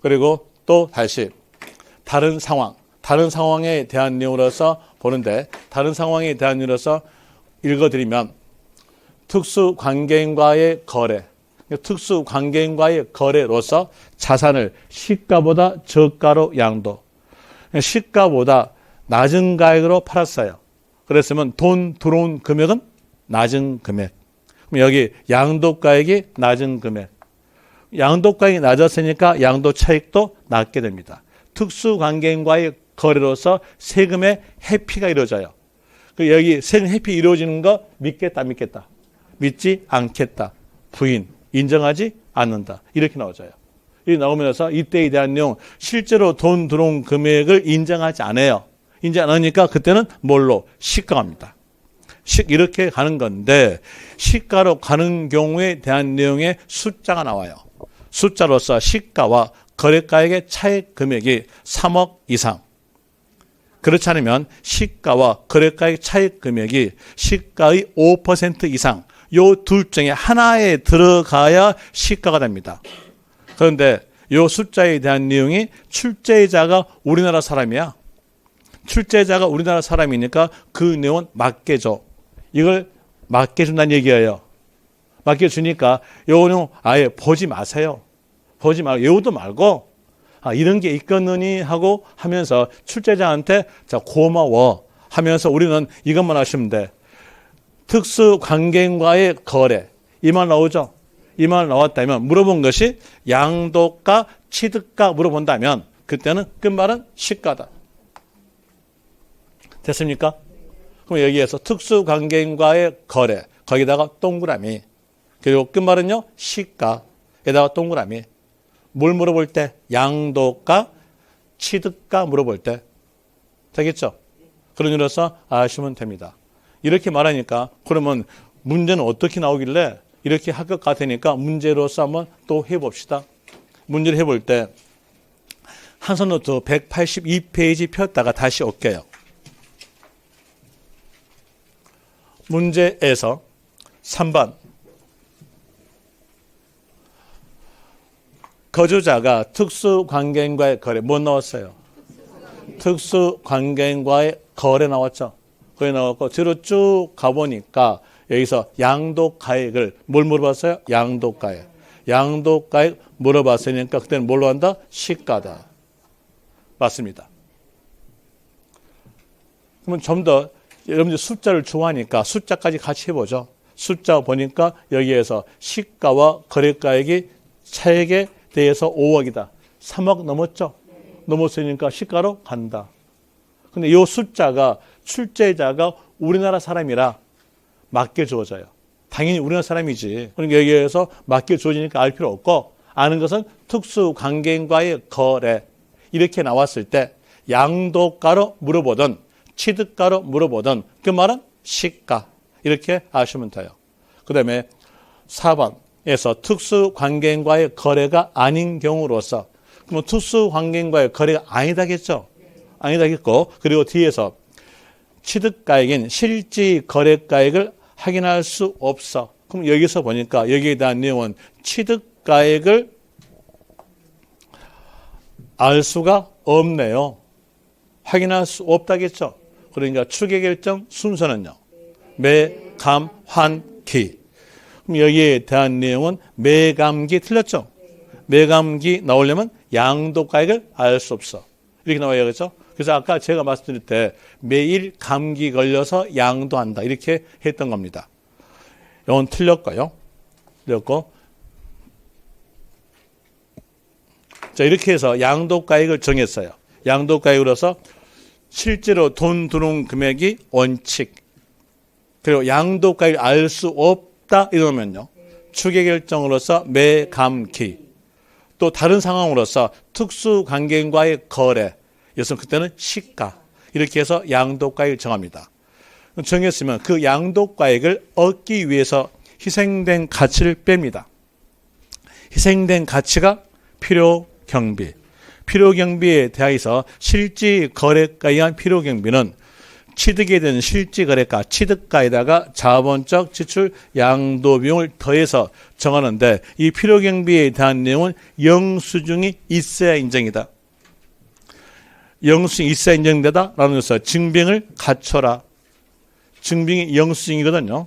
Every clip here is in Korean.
그리고 또 다시 다른 상황에 대한 내용으로서 보는데, 다른 상황에 대한 내용으로서 읽어드리면 특수관계인과의 거래, 특수관계인과의 거래로서 자산을 시가보다 저가로 양도, 시가보다 낮은 가격으로 팔았어요. 그랬으면 돈 들어온 금액은 낮은 금액. 그럼 여기 양도가액이 낮은 금액. 양도가액이 낮았으니까 양도 차익도 낮게 됩니다. 특수관계인과의 거래로서 세금의 회피가 이루어져요. 여기 세금 회피 이루어지는 거 믿겠다, 안 믿겠다? 믿지 않겠다. 부인, 인정하지 않는다. 이렇게 나오져요. 이렇게 나오면서 이때에 대한 내용, 실제로 돈 들어온 금액을 인정하지 않아요. 인정 안 하니까 그때는 뭘로? 시가갑니다. 이렇게 가는 건데, 시가로 가는 경우에 대한 내용의 숫자가 나와요. 숫자로서 시가와 거래가액의 차액 금액이 3억 이상. 그렇지 않으면 시가와 거래가액 차익 금액이 시가의 5% 이상, 요 둘 중에 하나에 들어가야 시가가 됩니다. 그런데 요 숫자에 대한 내용이 출제자가 우리나라 사람이야. 출제자가 우리나라 사람이니까 그 내용은 맡겨줘. 이걸 맡겨준다는 얘기예요. 맡겨주니까 요 내용 아예 보지 마세요. 보지 말고, 외우도 말고, 이런 게 있겠느니 하고 하면서 출제자한테 자, 고마워 하면서 우리는 이것만 하시면 돼. 특수관계인과의 거래. 이 말 나오죠? 이 말 나왔다면 물어본 것이 양도가, 취득가 물어본다면 그때는 끝말은 시가다. 됐습니까? 그럼 여기에서 특수관계인과의 거래. 거기다가 동그라미. 그리고 끝말은요, 시가에다가 동그라미. 뭘 물어볼 때? 양도가, 취득가 물어볼 때. 되겠죠? 그런 의미로서 아시면 됩니다. 이렇게 말하니까 그러면 문제는 어떻게 나오길래 이렇게 할 것 같으니까 문제로서 한번 또 해봅시다. 문제를 해볼 때 한선노트 182페이지 폈다가 다시 올게요. 문제에서 3번. 거주자가 특수관계인과의 거래. 뭐 나왔어요? 특수관계인과의 거래 나왔죠. 거래 나왔고 뒤로 쭉 가보니까 여기서 양도가액을 뭘 물어봤어요? 양도가액. 양도가액 물어봤으니까 그때는 뭘로 한다? 시가다. 맞습니다. 그러면 좀 더 여러분들 숫자를 좋아하니까 숫자까지 같이 해보죠. 숫자 보니까 여기에서 시가와 거래가액이 차액에 대해서 5억이다. 3억 넘었죠? 넘었으니까 시가로 간다. 근데 이 숫자가 출제자가 우리나라 사람이라 맡겨주어져요. 당연히 우리나라 사람이지. 그러니까 여기에서 맡겨주어지니까 알 필요 없고 아는 것은 특수관계인과의 거래. 이렇게 나왔을 때 양도가로 물어보든 취득가로 물어보든 그 말은 시가. 이렇게 아시면 돼요. 그 다음에 4번에서 특수관계인과의 거래가 아닌 경우로서 그럼 특수관계인과의 거래가 아니다겠죠? 아니다겠고 그리고 뒤에서 취득가액인 실질 거래가액을 확인할 수 없어. 그럼 여기서 보니까 여기에 대한 내용은 취득가액을 알 수가 없네요. 확인할 수 없다겠죠? 그러니까 추계결정 순서는요. 매, 감, 환, 기. 그럼 여기에 대한 내용은 매감기 틀렸죠? 매감기 나오려면 양도가액을 알 수 없어. 이렇게 나와야겠죠? 그래서 아까 제가 말씀드릴 때 매일 감기 걸려서 양도한다. 이렇게 했던 겁니다. 이건 틀렸고요. 틀렸고. 자, 이렇게 해서 양도가액을 정했어요. 양도가액으로서 실제로 돈 들어온 금액이 원칙. 그리고 양도가액을 알 수 없다. 이러면요. 추계결정으로서 매감기. 또 다른 상황으로서 특수관계인과의 거래. 그래서 그때는 시가. 이렇게 해서 양도가액을 정합니다. 정했으면 그 양도가액을 얻기 위해서 희생된 가치를 뺍니다. 희생된 가치가 필요경비. 필요경비에 대하여서 실질 거래가에 의한 필요경비는 취득에 대한 실지거래가, 취득가에다가 자본적 지출 양도 비용을 더해서 정하는데 이 필요경비에 대한 내용은 영수증이 있어야 인정이다. 영수증이 있어야 인정되다 라는 것은 증빙을 갖춰라. 증빙이 영수증이거든요.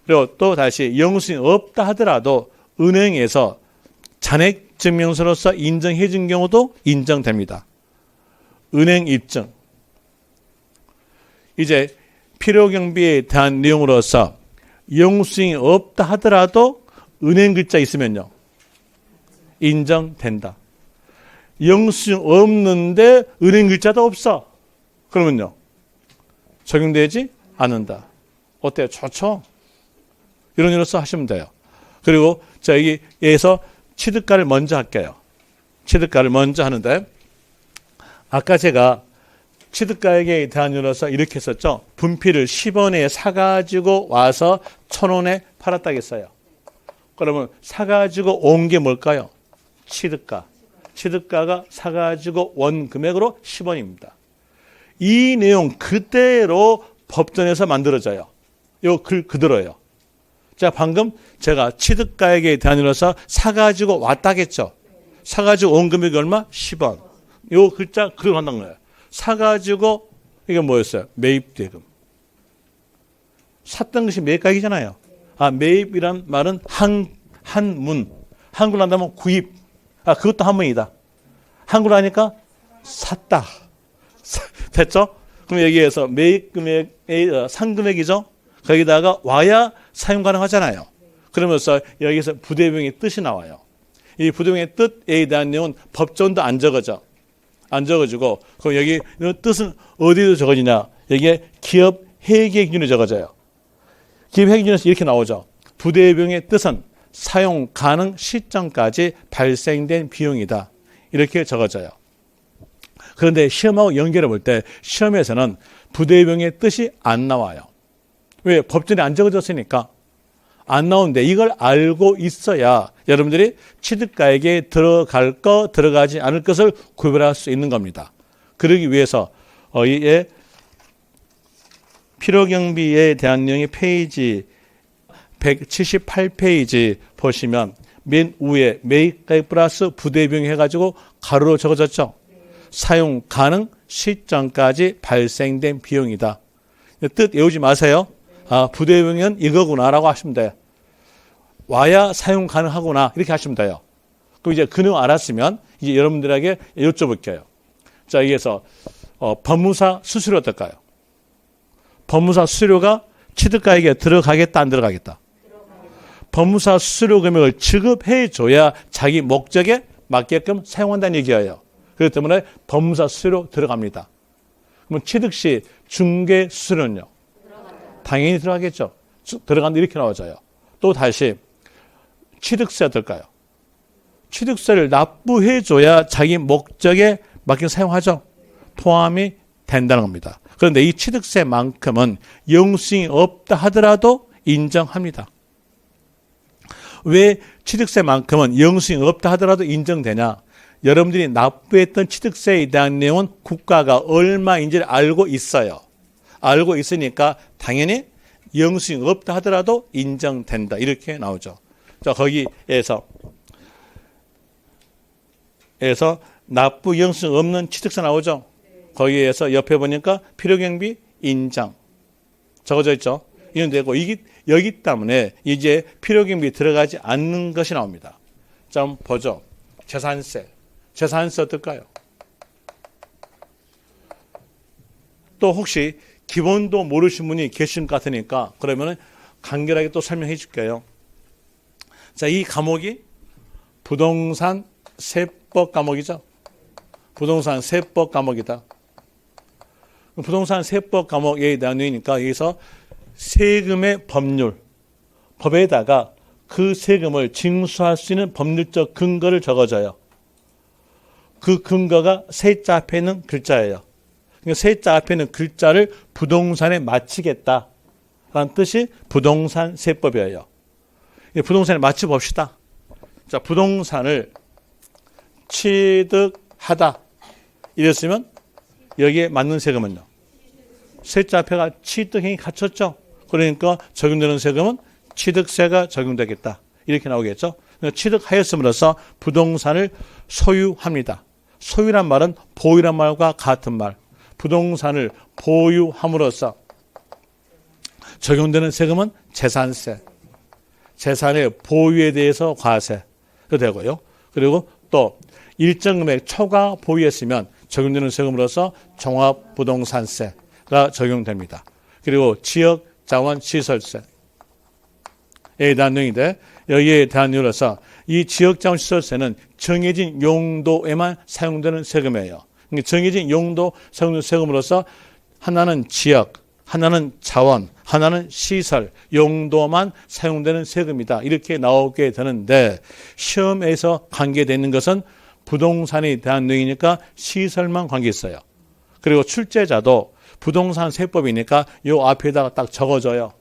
그리고 또 다시 영수증이 없다 하더라도 은행에서 잔액증명서로서 인정해 준 경우도 인정됩니다. 은행 입증. 이제 필요경비에 대한 내용으로서 영수증이 없다 하더라도 은행 글자 있으면요. 인정된다. 영수증 없는데 은행 글자도 없어. 그러면요. 적용되지 않는다. 어때요? 좋죠? 이런 일로서 하시면 돼요. 그리고 자, 여기에서 취득가를 먼저 할게요. 취득가를 먼저 하는데 아까 제가 취득가액에 대한 일로서 이렇게 했었죠. 분필을 10원에 사가지고 와서 1,000원에 팔았다고 했어요. 그러면 사가지고 온 게 뭘까요? 취득가. 취득가가 사가지고 원 금액으로 10원입니다. 이 내용 그대로 법전에서 만들어져요. 요 글 그대로예요. 자, 방금 제가 취득가액에 대한 일로서 사가지고 왔다겠죠. 사가지고 온 금액이 얼마? 10원. 요 글자 그대로 한다는 거예요. 사가지고 이게 뭐였어요? 매입대금. 샀던 것이 매입가액이잖아요. 매입이란 말은 한문. 한글로 한다면 구입. 그것도 한문이다. 한글로 하니까 샀다. 됐죠? 그럼 여기에서 매입금액, 상금액이죠? 거기다가 와야 사용 가능하잖아요. 그러면서 여기서 부대비용의 뜻이 나와요. 이 부대비용의 뜻에 대한 내용은 법전도 안 적어져. 안 적어지고, 그럼 여기 뜻은 어디로 적어지냐? 여기에 기업 회계 기준에 적어져요. 기업 회계 기준에서 이렇게 나오죠. 부대비용의 뜻은 사용 가능 시점까지 발생된 비용이다. 이렇게 적어져요. 그런데 시험하고 연결해 볼 때 시험에서는 부대비용의 뜻이 안 나와요. 왜? 법전에 안 적어졌으니까. 안 나오는데 이걸 알고 있어야 여러분들이 취득가액에 들어갈 거, 들어가지 않을 것을 구별할 수 있는 겁니다. 그러기 위해서 이 필요경비에 대한 내용의 페이지 178페이지 보시면 맨 위에 매입가액 플러스 부대비용 해가지고 가로로 적어졌죠. 사용 가능 시점까지 발생된 비용이다. 뜻 외우지 마세요. 부대비용은 이거구나라고 하시면 돼요. 와야 사용 가능하구나 이렇게 하시면 돼요. 그럼 이제 그 내용 알았으면 이제 여러분들에게 여쭤볼게요. 자, 여기에서 법무사 수수료 어떨까요? 법무사 수수료가 취득가액에 들어가겠다 안 들어가겠다? 법무사 수수료 금액을 지급해줘야 자기 목적에 맞게끔 사용한다는 얘기예요. 그렇기 때문에 법무사 수수료 들어갑니다. 그러면 취득 시 중개 수수료는요? 당연히 들어가겠죠. 들어간다 이렇게 나와져요. 또 다시 취득세 어떨까요? 취득세를 납부해줘야 자기 목적에 맞게 사용하죠. 포함이 된다는 겁니다. 그런데 이 취득세만큼은 영수증이 없다 하더라도 인정합니다. 왜 취득세만큼은 영수증이 없다 하더라도 인정되냐? 여러분들이 납부했던 취득세에 대한 내용은 국가가 얼마인지를 알고 있어요. 알고 있으니까 당연히 영수증이 없다 하더라도 인정된다. 이렇게 나오죠. 자, 거기에서 납부 영수증 없는 취득세 나오죠. 거기에서 옆에 보니까 필요경비 인정 적어져 있죠. 이건 되고 여기 때문에 이제 필요경비 들어가지 않는 것이 나옵니다. 자, 한번 보죠. 재산세 어떨까요? 또 혹시 기본도 모르신 분이 계신 것 같으니까 그러면은 간결하게 또 설명해 줄게요. 자, 이 과목이 부동산 세법 과목이죠. 부동산 세법 과목이다. 부동산 세법 과목에 대한 내용이니까 여기서 세금의 법률, 법에다가 그 세금을 징수할 수 있는 법률적 근거를 적어줘요. 그 근거가 세자 앞에 있는 글자예요. 그러니까 세자 앞에 있는 글자를 부동산에 맞추겠다라는 뜻이 부동산 세법이에요. 부동산에 맞춰 봅시다. 자, 부동산을 취득하다 이랬으면 여기에 맞는 세금은요? 셋째 앞에가 취득행위 갖췄죠. 그러니까 적용되는 세금은 취득세가 적용되겠다. 이렇게 나오겠죠. 취득하였음으로써 부동산을 소유합니다. 소유란 말은 보유란 말과 같은 말. 부동산을 보유함으로써 적용되는 세금은 재산세. 재산의 보유에 대해서 과세가 되고요. 그리고 또 일정 금액 초과 보유했으면 적용되는 세금으로서 종합부동산세가 적용됩니다. 그리고 지역자원시설세에 대한 내용인데 여기에 대한 이유로서 이 지역자원시설세는 정해진 용도에만 사용되는 세금이에요. 정해진 용도 사용되는 세금으로서 하나는 지역, 하나는 자원, 하나는 시설, 용도만 사용되는 세금이다. 이렇게 나오게 되는데 시험에서 관계되는 것은 부동산에 대한 내용이니까 시설만 관계 있어요. 그리고 출제자도 부동산 세법이니까 요 앞에다가 딱 적어줘요.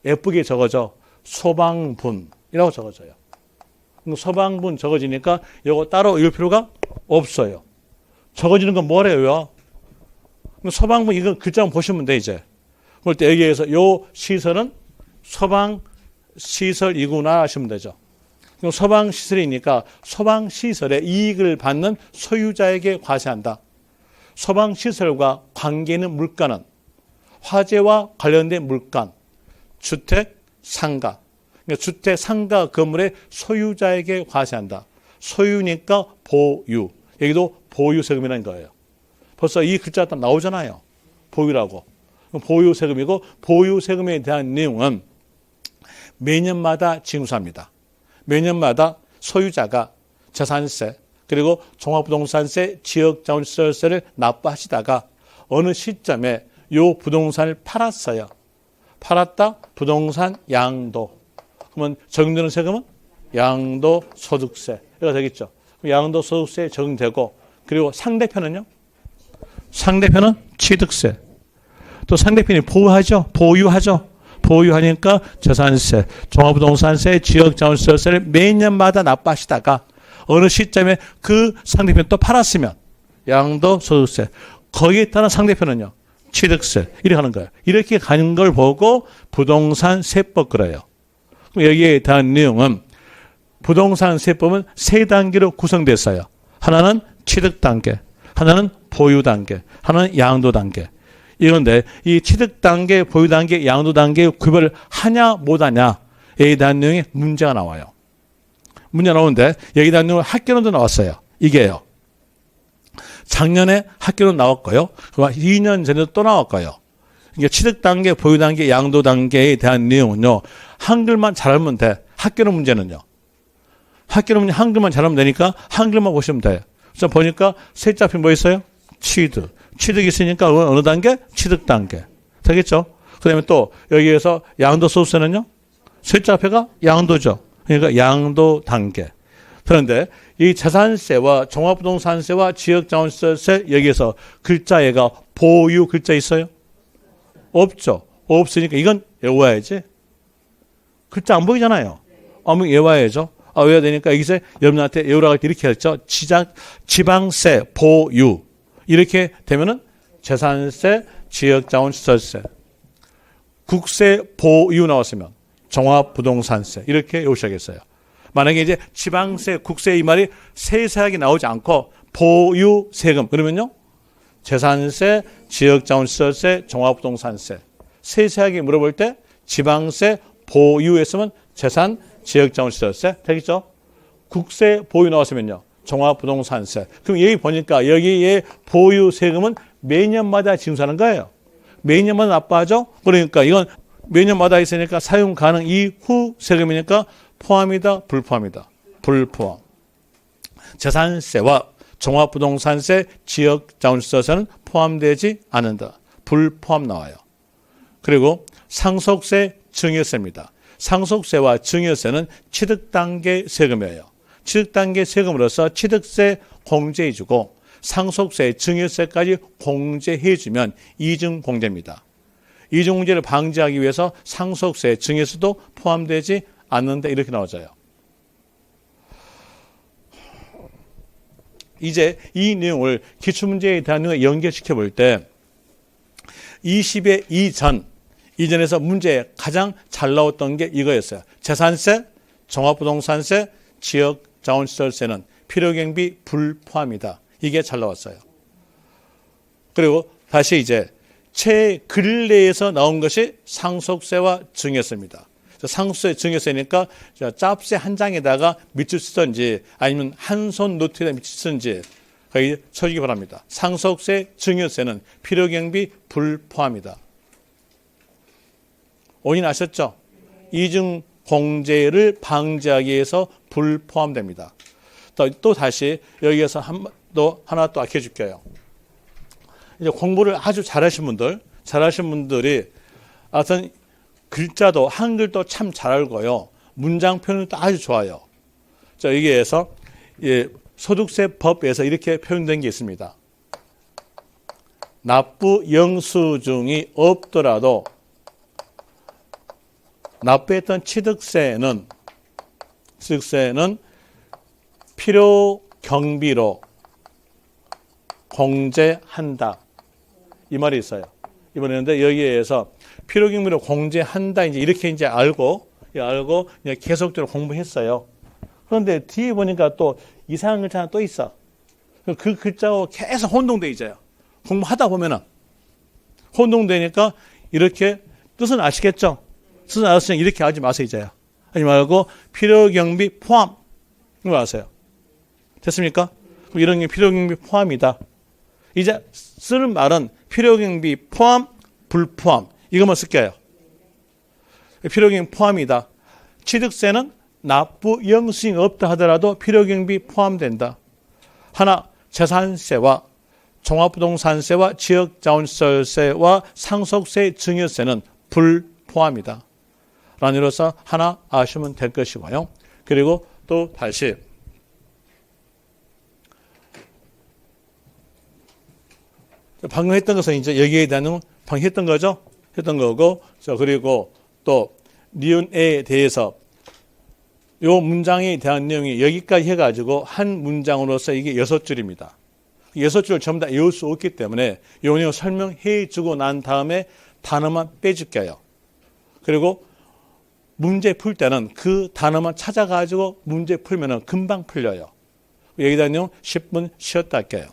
예쁘게 적어줘. 소방분이라고 적어줘요. 소방분 적어지니까 요거 따로 읽을 필요가 없어요. 적어지는 건 뭐래요? 소방분 이거 글자만 보시면 돼 이제. 그럴 때 여기에서 요 시설은 소방시설이구나 하시면 되죠. 그럼 소방시설이니까 소방시설의 이익을 받는 소유자에게 과세한다. 소방시설과 관계있는 물가는 화재와 관련된 물가, 주택, 상가. 그러니까 주택, 상가 건물의 소유자에게 과세한다. 소유니까 보유. 여기도 보유세금이라는 거예요. 벌써 이 글자가 딱 나오잖아요. 보유라고. 보유세금이고 보유세금에 대한 내용은 매년마다 징수합니다. 매년마다 소유자가 재산세 그리고 종합부동산세, 지역자원시설세를 납부하시다가 어느 시점에 이 부동산을 팔았어요. 팔았다 부동산 양도. 그러면 적용되는 세금은 양도소득세가 되겠죠. 양도소득세에 적용되고 그리고 상대편은요? 상대편은 취득세. 또 상대편이 보유하죠. 보유하니까 재산세, 종합부동산세, 지역자원시설세를 매년마다 납부하시다가 어느 시점에 그 상대편 또 팔았으면 양도소득세. 거기에 따른 상대편은요. 취득세. 이렇게 하는 거예요. 이렇게 가는 걸 보고 부동산 세법 그래요. 여기에 대한 내용은 부동산 세법은 세 단계로 구성됐어요. 하나는 취득 단계, 하나는 보유 단계, 하나는 양도 단계. 이건데 이 취득 단계, 보유 단계, 양도 단계의 구별을 하냐 못하냐에 대한 내용이 문제가 나와요. 문제 나오는데 여기에 대한 내용은 학교론도 나왔어요. 이게요. 작년에 학교론 나왔고요. 2년 전에도 또 나왔고요. 그러니까 취득 단계, 보유 단계, 양도 단계에 대한 내용은요. 한글만 잘하면 돼. 학교론 문제는요. 학교론 문제 한글만 잘하면 되니까 한글만 보시면 돼요. 그래서 보니까 셋째 앞에 뭐 있어요? 취득. 취득이 있으니까 어느 단계? 취득 단계. 되겠죠? 그 다음에 또 여기에서 양도소득세는요? 셋째 앞에가 양도죠. 그러니까 양도 단계. 그런데 이 재산세와 종합부동산세와 지역자원시설세 여기에서 글자에가 보유 글자 있어요? 없죠. 없으니까 이건 외워야지. 글자 안 보이잖아요. 외워야죠. 외워야 되니까 여기서 여러분한테 외우라고 할 때 이렇게 했죠. 지방세 보유. 이렇게 되면은 재산세, 지역자원시설세, 국세 보유 나왔으면 종합부동산세 이렇게 외우셔야겠어요. 만약에 이제 지방세, 국세 이 말이 세세하게 나오지 않고 보유세금 그러면요. 재산세, 지역자원시설세, 종합부동산세 세세하게 물어볼 때 지방세 보유했으면 재산, 지역자원시설세 되겠죠. 국세 보유 나왔으면요. 종합부동산세. 그럼 여기 보니까 여기에 보유세금은 매년마다 징수하는 거예요. 매년마다 납부하죠. 그러니까 이건 매년마다 있으니까 사용 가능 이후 세금이니까 포함이다, 불포함이다. 불포함. 재산세와 종합부동산세, 지역자원시설세는 포함되지 않는다. 불포함 나와요. 그리고 상속세, 증여세입니다. 상속세와 증여세는 취득단계 세금이에요. 취득단계 세금으로서 취득세 공제해주고 상속세, 증여세까지 공제해주면 이중공제입니다. 이중공제를 방지하기 위해서 상속세, 증여세도 포함되지 않는데 이렇게 나와져요. 이제 이 내용을 기출문제에 대한 내용을 연결시켜 볼 때 20의 이전에서 문제에 가장 잘 나왔던 게 이거였어요. 재산세, 종합부동산세, 지역자원시설세는 필요경비 불포함이다. 이게 잘 나왔어요. 그리고 다시 이제 최근래에서 나온 것이 상속세와 증여세입니다. 상속세, 증여세니까 짭세 한 장에다가 밑줄 쓰든지 아니면 한 손 노트에다 밑줄 쓰든지 거기 쳐주기 바랍니다. 상속세, 증여세는 필요경비 불포함이다. 원인 아셨죠? 이중 공제를 방지하기 위해서 불포함됩니다. 또 다시 여기에서 하나 또 알려줄게요. 이제 공부를 아주 잘하신 분들이 하여튼 글자도 한글도 참 잘 알고요. 문장 표현도 아주 좋아요. 자, 여기에서 소득세법에서 이렇게 표현된 게 있습니다. 납부 영수증이 없더라도 납부했던 취득세는 필요 경비로 공제한다. 이 말이 있어요. 이번에는데 여기에서 필요 경비로 공제한다. 이렇게 알고 그냥 계속적으로 공부했어요. 그런데 뒤에 보니까 또 이상한 글자 하나 또 있어. 그 글자하고 계속 혼동돼 있어요. 공부하다 보면은 혼동되니까 이렇게 뜻은 아시겠죠? 뜻은 알았으니 이렇게 하지 마세요, 이제요. 하지 말고 필요 경비 포함. 이거 아세요? 됐습니까? 이런 게 필요 경비 포함이다. 이제 쓰는 말은 필요 경비 포함, 불포함. 이것만 쓸게요. 필요 경비 포함이다. 취득세는 납부 영수증이 없다 하더라도 필요 경비 포함된다. 하나, 재산세와 종합부동산세와 지역자원시설세와 상속세, 증여세는 불포함이다. 라는 이로써 하나 아시면 될 것이고요. 그리고 또 다시 방금 했던 것은 이제 여기에 대한 방금 했던 거죠. 했던 거고, 그리고 또 니은에 대해서 요 문장에 대한 내용이 여기까지 해가지고 한 문장으로서 이게 6줄입니다. 6줄 전부 다 외울 수 없기 때문에 요 내용 설명해 주고 난 다음에 단어만 빼줄게요. 그리고 문제 풀 때는 그 단어만 찾아가지고 문제 풀면은 금방 풀려요. 여기다 내용 10분 쉬었다 할게요.